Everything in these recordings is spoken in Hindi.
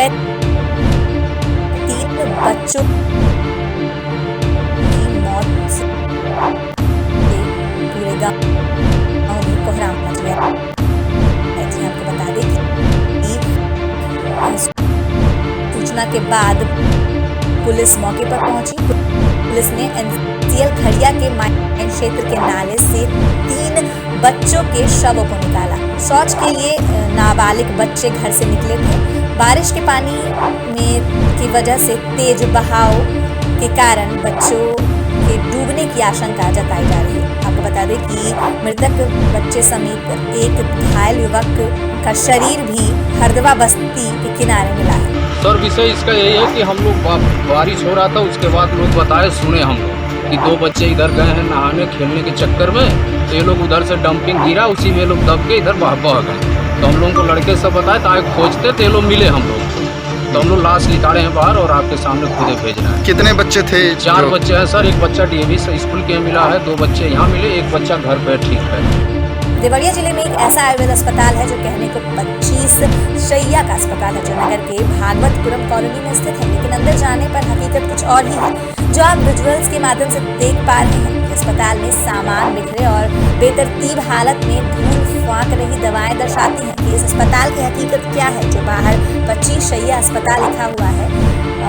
गए 3 बच्चों की मौत से पूरे गांव में कोहराम मच गया। जी आपको बता दें कि सूचना के बाद पुलिस मौके पर पहुंची। पुलिस ने NCL खड़िया के माइन क्षेत्र के नाले से 3 बच्चों के शवों को निकाला। शौच के लिए नाबालिग बच्चे घर से निकले थे। बारिश के पानी की वजह से तेज बहाव के कारण बच्चों के डूबने की आशंका जताई जा रही है। आपको बता दें कि मृतक बच्चे समेत एक घायल युवक का शरीर भी हरदवा बस्ती के किनारे मिला है। सर विषय इसका यही है कि हम लोग बारिश हो रहा था, उसके बाद लोग बताए सुने हम लोग कि 2 बच्चे इधर गए हैं नहाने खेलने के चक्कर में, तो ये लोग उधर से डंपिंग गिरा, उसी में लोग दब के इधर बह गए। तो हम लोगों को लड़के सब बताए तो आए खोजते, तो ये लोग मिले हम लोग, तो हम लोग लाश निकाले हैं बाहर और आपके सामने खुदे भेज रहे हैं। कितने बच्चे थे? 4 बच्चे हैं सर। एक बच्चा DAV स्कूल के मिला है, 2 बच्चे यहाँ मिले, एक बच्चा घर पे ठीक है। देवरिया जिले में एक ऐसा आयुर्वेद अस्पताल है जो कहने को 25 शैय्या का अस्पताल है, जो नगर के भागवतपुरम कॉलोनी में स्थित है। लेकिन अंदर जाने पर हकीकत कुछ और ही है, जो आप विजुअल्स के माध्यम से देख पा रहे हैं। अस्पताल में सामान बिखरे और बेतरतीब हालत में धूल फांक रही दवाएं दर्शाती हैं कि इस अस्पताल की हकीकत क्या है, जो बाहर 25 शैय्या अस्पताल लिखा हुआ है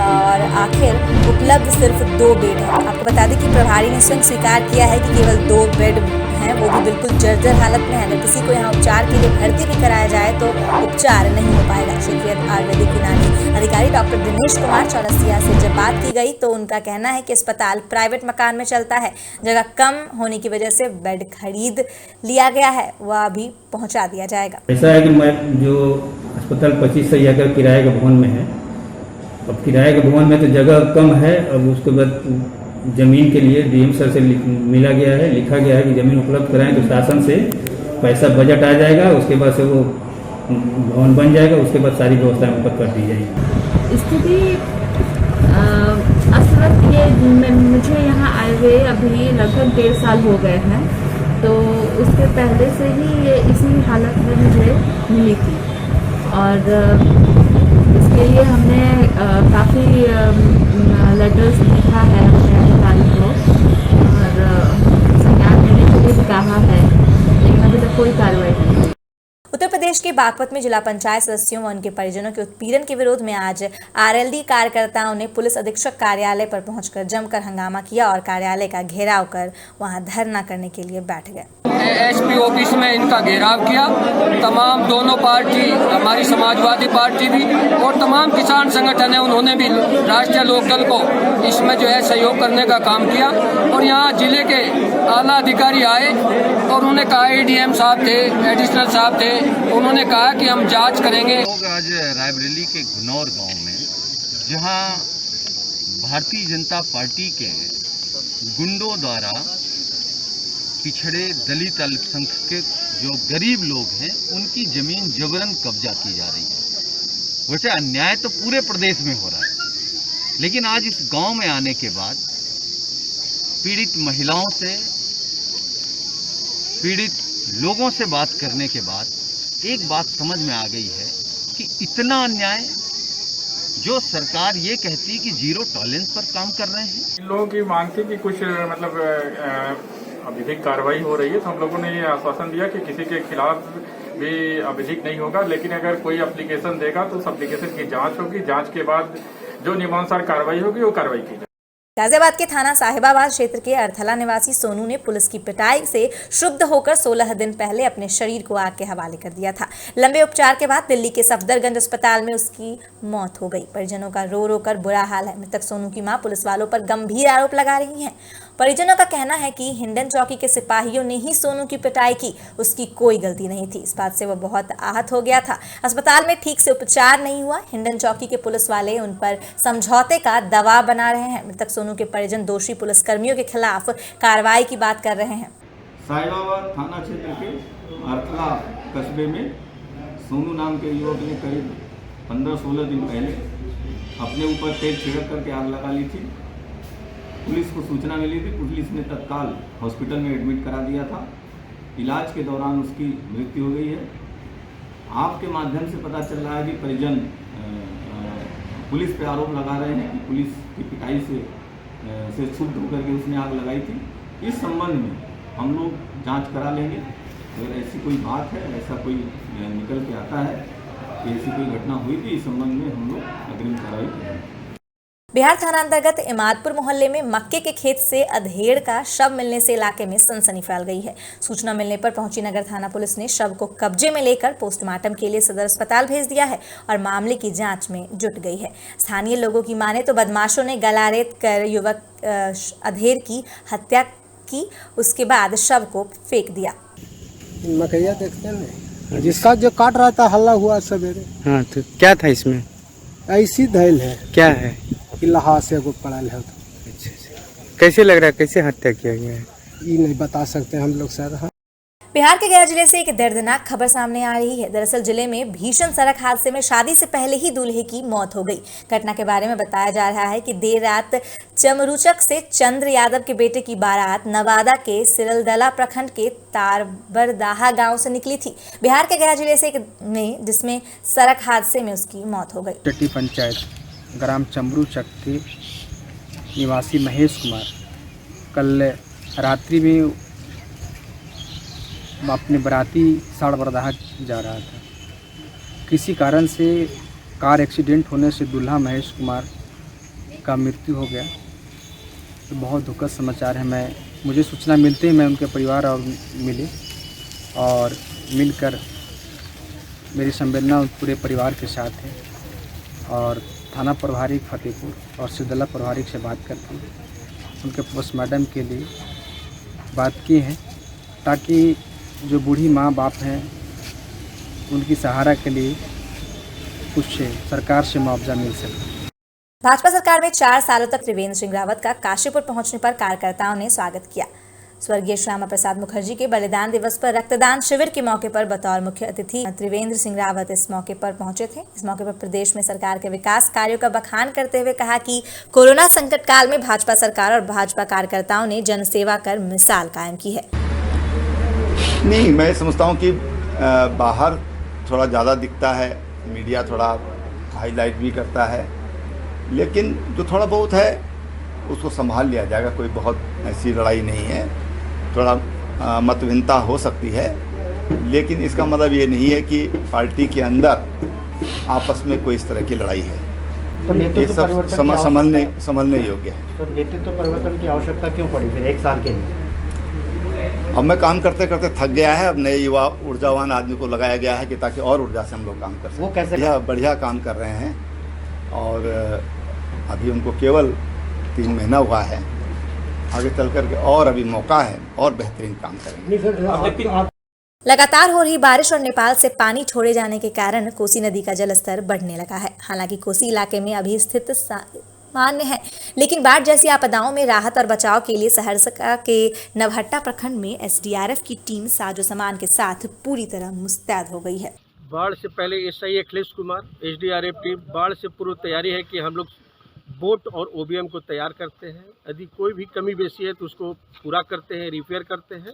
और आखिर उपलब्ध सिर्फ 2 बेड है। आपको बता दें कि प्रभारी ने स्वयं स्वीकार किया है कि केवल 2 बेड हैं, वो भी बिल्कुल जर्जर हालत में है। अगर किसी को यहाँ उपचार के लिए भर्ती भी कराया जाए तो उपचार नहीं हो पाएगा। क्षेत्रीय आयुर्वेदिक यूनानी अधिकारी डॉक्टर दिनेश कुमार चौरसिया से जब बात की गई तो उनका कहना है कि अस्पताल प्राइवेट मकान में चलता है, जगह कम होने की वजह से बेड खरीद लिया गया है, वह अभी पहुँचा दिया जाएगा। ऐसा है कि मैं जो अस्पताल 25 शैय्या का किराए के भवन में है, अब किराए के भवन में तो जगह कम है। अब उसके बाद जमीन के लिए DM सर से मिला गया है, लिखा गया है कि जमीन उपलब्ध कराएं तो शासन से पैसा बजट आ जाएगा, उसके बाद से वो भवन बन जाएगा, उसके बाद सारी व्यवस्था ऊपर कर दी जाएगी। स्थिति असरत ये मुझे यहाँ आए हुए अभी लगभग 1.5 साल हो गए हैं, तो उसके पहले से ही ये इसी हालत में मुझे मिली थी और इसके लिए हमने काफ़ी लेटर्स लिखा है अपने अधिकारी को और संज्ञान लेने के लिए भी कहा है, लेकिन अभी तक कोई कार्रवाई नहीं। उत्तर प्रदेश के बागपत में जिला पंचायत सदस्यों व उनके परिजनों के उत्पीड़न के विरोध में आज RLD कार्यकर्ताओं ने पुलिस अधीक्षक कार्यालय पर पहुंचकर जमकर हंगामा किया और कार्यालय का घेराव कर वहां धरना करने के लिए बैठ गए। SP ऑफिस में इनका घेराव किया। तमाम दोनों पार्टी, हमारी समाजवादी पार्टी भी और तमाम किसान संगठन है, उन्होंने भी राष्ट्रीय लोकदल को इसमें जो है सहयोग करने का काम किया। और यहाँ जिले के आला अधिकारी आए और उन्होंने कहा, ADM साहब थे, एडिशनल साहब थे, उन्होंने कहा कि हम जांच करेंगे। लोग आज रायबरेली के घनौर गांव में, जहां भारतीय जनता पार्टी के गुंडों द्वारा पिछड़े दलित अल्पसंख्यक के जो गरीब लोग हैं उनकी जमीन जबरन कब्जा की जा रही है। वैसे अन्याय तो पूरे प्रदेश में हो रहा है, लेकिन आज इस गांव में आने के बाद पीड़ित महिलाओं से, पीड़ित लोगों से बात करने के बाद एक बात समझ में आ गई है कि इतना अन्याय, जो सरकार ये कहती है कि 0 टॉलरेंस पर काम कर रहे हैं। इन लोगों की मांग थी कि कुछ मतलब अविधिक कार्रवाई हो रही है, तो हम लोगों ने ये आश्वासन दिया कि किसी के खिलाफ भी अविधिक नहीं होगा, लेकिन अगर कोई एप्लीकेशन देगा तो उस एप्लीकेशन की जांच होगी, जांच के बाद जो नियमानुसार कार्रवाई होगी वो कार्रवाई की जाएगी। गाजियाबाद के थाना साहिबाबाद क्षेत्र के अर्थला निवासी सोनू ने पुलिस की पिटाई से क्षुब्ध होकर 16 दिन पहले अपने शरीर को आग के हवाले कर दिया था। लंबे उपचार के बाद दिल्ली के सफदरगंज अस्पताल में उसकी मौत हो गई। परिजनों का रो रो कर बुरा हाल है। मृतक सोनू की मां पुलिस वालों पर गंभीर आरोप लगा रही हैं। परिजनों का कहना है कि हिंडन चौकी के सिपाहियों ने ही सोनू की पिटाई की, उसकी कोई गलती नहीं थी। इस बात से वह बहुत आहत हो गया था। अस्पताल में ठीक से उपचार नहीं हुआ। हिंडन चौकी के पुलिस वाले उन पर समझौते का दबाव बना रहे हैं। मृतक सोनू के परिजन दोषी पुलिसकर्मियों के खिलाफ कार्रवाई की बात कर रहे हैं। साहिबाबाद थाना क्षेत्र के अर्थला कस्बे में सोनू नाम के युवक ने करीब 15-16 दिन पहले अपने ऊपर तेल छिड़क करके आग लगा ली थी। पुलिस को सूचना मिली थी। पुलिस ने तत्काल हॉस्पिटल में एडमिट करा दिया था। इलाज के दौरान उसकी मृत्यु हो गई है। आपके माध्यम से पता चल रहा है कि परिजन पुलिस पे आरोप लगा रहे हैं कि पुलिस की पिटाई से क्षुब्ध होकर के उसने आग लगाई थी। इस संबंध में हम लोग जांच करा लेंगे। अगर ऐसी कोई बात है, ऐसा कोई निकल के आता है कि ऐसी कोई घटना हुई थी, इस संबंध में हम लोग अग्रिम कार्रवाई करेंगे। बिहार थाना अंतर्गत इमादपुर मोहल्ले में मक्के के खेत से अधेड़ का शव मिलने से इलाके में सनसनी फैल गई है। सूचना मिलने पर पहुंची नगर थाना पुलिस ने शव को कब्जे में लेकर पोस्टमार्टम के लिए सदर अस्पताल भेज दिया है और मामले की जांच में जुट गई है। स्थानीय लोगों की माने तो बदमाशों ने गला रेत कर युवक अधेड़ की हत्या की, उसके बाद शव को फेंक दिया। मकैया देखते हैं, जिसका जो काट रहा था हल्ला हुआ सवेरे। हाँ, तो क्या था इसमें? ऐसी धैल है, क्या है कि लहा से को पड़ल है। अच्छा, कैसे लग रहा है, कैसे हत्या किया गया है? ये नहीं बता सकते हम लोग सर। बिहार के गया जिले से एक दर्दनाक खबर सामने आ रही है। दरअसल जिले में भीषण सड़क हादसे में शादी से पहले ही दूल्हे की मौत हो गई। घटना के बारे में बताया जा रहा है कि देर रात चमरूचक से चंद्र यादव के बेटे की बारात नवादा के सिरलदला प्रखंड के तारबरदाहा गांव से निकली थी। बिहार के गया जिले से जिसमें सड़क हादसे में उसकी मौत हो गई। चट्टी पंचायत ग्राम चमरूचक के निवासी महेश कुमार कल रात्रि में अपने बराती तारबरदाहा जा रहा था। किसी कारण से कार एक्सीडेंट होने से दूल्हा महेश कुमार का मृत्यु हो गया। तो बहुत दुखद समाचार है। मुझे सूचना मिलते ही मैं उनके परिवार और मिले और मिलकर मेरी संवेदना पूरे परिवार के साथ है और थाना प्रभारी फतेहपुर और सिरदला प्रभारी से बात करके उनके पोस्टमार्टम के लिए बात की है, ताकि जो बूढ़ी माँ बाप हैं उनकी सहारा के लिए कुछ सरकार से मुआवजा मिल सके। भाजपा सरकार में 4 सालों तक त्रिवेंद्र सिंह रावत का काशीपुर पहुंचने पर कार्यकर्ताओं ने स्वागत किया। स्वर्गीय श्यामा प्रसाद मुखर्जी के बलिदान दिवस पर रक्तदान शिविर के मौके पर बतौर मुख्य अतिथि त्रिवेंद्र सिंह रावत इस मौके पर पहुंचे थे। इस मौके पर प्रदेश में सरकार के विकास कार्यों का बखान करते हुए कहा कि कोरोना संकट काल में भाजपा सरकार और भाजपा कार्यकर्ताओं ने जनसेवा कर मिसाल कायम की है। नहीं, मैं समझता हूँ कि बाहर थोड़ा ज़्यादा दिखता है, मीडिया थोड़ा हाईलाइट भी करता है, लेकिन जो थोड़ा बहुत है उसको संभाल लिया जाएगा। कोई बहुत ऐसी लड़ाई नहीं है। थोड़ा मतभिन्नता हो सकती है, लेकिन इसका मतलब ये नहीं है कि पार्टी के अंदर आपस में कोई इस तरह की लड़ाई है। तो ये सब संभलने योग्य है। तो नेतृत्व परिवर्तन की आवश्यकता क्यों पड़ी फिर 1 साल के लिए? अब मैं काम करते करते थक गया है। अब नए युवा ऊर्जावान आदमी को लगाया गया है कि ताकि और ऊर्जा से हम लोग काम कर सकें। वो कैसे? बढ़िया काम कर रहे हैं और अभी उनको केवल 3 महीना हुआ है। आगे चल करके और अभी मौका है और बेहतरीन काम करेंगे। लगातार हो रही बारिश और नेपाल से पानी छोड़े जाने के कारण कोसी नदी का जलस्तर बढ़ने लगा है। हालांकि कोसी इलाके में अभी स्थिति सामान्य है, लेकिन बाढ़ जैसी आपदाओं में राहत और बचाव के लिए सहरसा के नवहट्टा प्रखंड में एसडीआरएफ की टीम साजो सामान के साथ पूरी तरह मुस्तैद हो गई है। बाढ़ से पहले SI Akhilesh Kumar SDRF team बाढ़ से पूर्व तैयारी है कि हम लोग बोट और ओबीएम को तैयार करते हैं। यदि कोई भी कमी बेसी है तो उसको पूरा करते हैं, रिपेयर करते हैं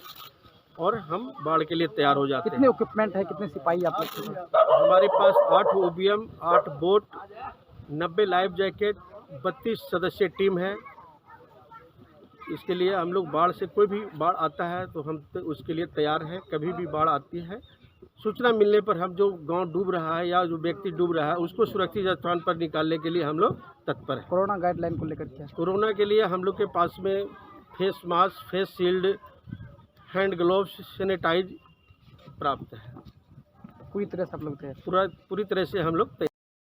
और हम बाढ़ के लिए तैयार हो जाते हैं। कितने इक्विपमेंट है, कितने सिपाही आप लोग? हमारे पास 8 ओबीएम, 8 बोट, 90 लाइफ जैकेट, 32 सदस्य टीम है। इसके लिए हम लोग बाढ़ से कोई भी बाढ़ आता है तो हम उसके लिए तैयार हैं। कभी भी बाढ़ आती है, सूचना मिलने पर हम जो गांव डूब रहा है या जो व्यक्ति डूब रहा है उसको सुरक्षित स्थान पर निकालने के लिए हम लोग तत्पर हैं। कोरोना गाइडलाइन को लेकर क्या? कोरोना के लिए हम लोग के पास में face mask, face shield, hand gloves, sanitise प्राप्त है। पूरी तरह से आप लोग पूरी तरह से हम लोग।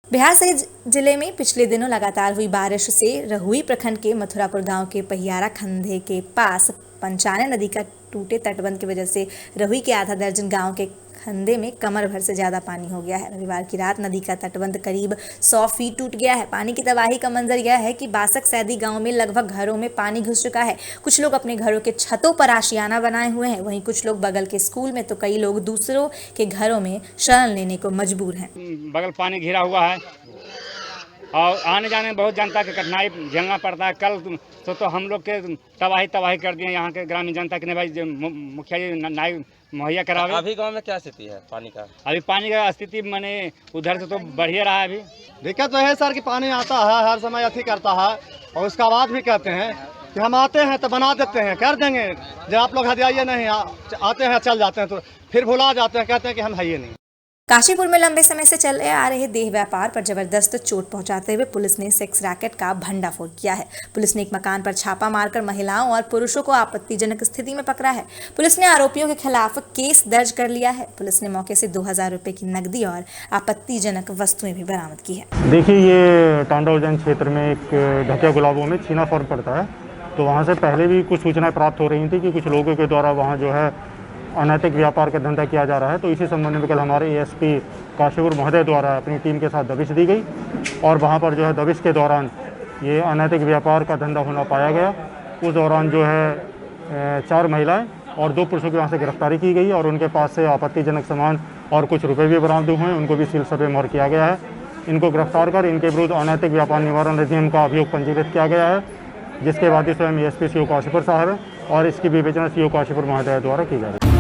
बिहार सहित जिले में पिछले दिनों लगातार हुई बारिश से रहुई प्रखंड के मथुरापुर गांव के पहियारा खंधे के पास पंचाने नदी का टूटे तटबंध की वजह से रहुई के आधा दर्जन गांव के खंधे में कमर भर से ज्यादा पानी हो गया है। रविवार की रात नदी का तटबंध करीब 100 फीट टूट गया है। पानी की तबाही का मंजर यह है कि बासक सैदी गांव में लगभग घरों में पानी घुस चुका है। कुछ लोग अपने घरों के छतों पर आशियाना बनाए हुए हैं, वहीं कुछ लोग बगल के स्कूल में तो कई लोग दूसरों के घरों में शरण लेने को मजबूर हैं। बगल पानी घिरा हुआ है और आने जाने में बहुत जनता की कठिनाई झेलना पड़ता है। कल तो हम लोग के तबाही कर दिए यहाँ के ग्रामीण जनता के। भाई मुखिया जी नाई मुहैया करावे। अभी गांव में क्या स्थिति है पानी का? अभी पानी का स्थिति माने उधर से तो बढ़िया रहा है। अभी दिक्कत तो है सर कि पानी आता है हर समय अथी करता है और उसका बाद भी कहते हैं कि हम आते हैं तो बना देते हैं, कर देंगे, जब आप लोग हदियाइए नहीं आते हैं चल जाते हैं तो फिर भुला जाते हैं, कहते हैं कि हम है ही नहीं। काशीपुर में लंबे समय से चले आ रहे देह व्यापार पर जबरदस्त चोट पहुंचाते हुए पुलिस ने सेक्स रैकेट का भंडाफोड़ किया है। पुलिस ने एक मकान पर छापा मारकर महिलाओं और पुरुषों को आपत्तिजनक स्थिति में पकड़ा है। पुलिस ने आरोपियों के खिलाफ केस दर्ज कर लिया है। पुलिस ने मौके से 2000 रुपए की नकदी और आपत्तिजनक वस्तुएं भी बरामद की है। देखिए, ये टांडा उद्यान क्षेत्र में एक ढकिया गुलाबों में छीना फॉर्म पड़ता है, तो वहाँ से पहले भी कुछ सूचनाएं प्राप्त हो रही थी कि कुछ लोगों के द्वारा वहाँ जो है अनैतिक व्यापार का धंधा किया जा रहा है। तो इसी संबंध में कल हमारे एएसपी काशीपुर महोदय द्वारा अपनी टीम के साथ दबिश दी गई और वहाँ पर जो है दबिश के दौरान ये अनैतिक व्यापार का धंधा होना पाया गया। उस दौरान जो है 4 महिलाएं और 2 पुरुषों की वहाँ से गिरफ्तारी की गई और उनके पास से आपत्तिजनक सामान और कुछ रुपये भी बरामद हुए हैं। उनको भी सील सर्वे मोहर किया गया है। इनको गिरफ्तार कर इनके विरुद्ध अनैतिक व्यापार निवारण अधिनियम का अभियोग पंजीकृत किया गया है, जिसके बाद स्वयं एएसपी सीओ काशीपुर साहब है और इसकी विवेचना सीओ काशीपुर महोदय द्वारा की जा रही है।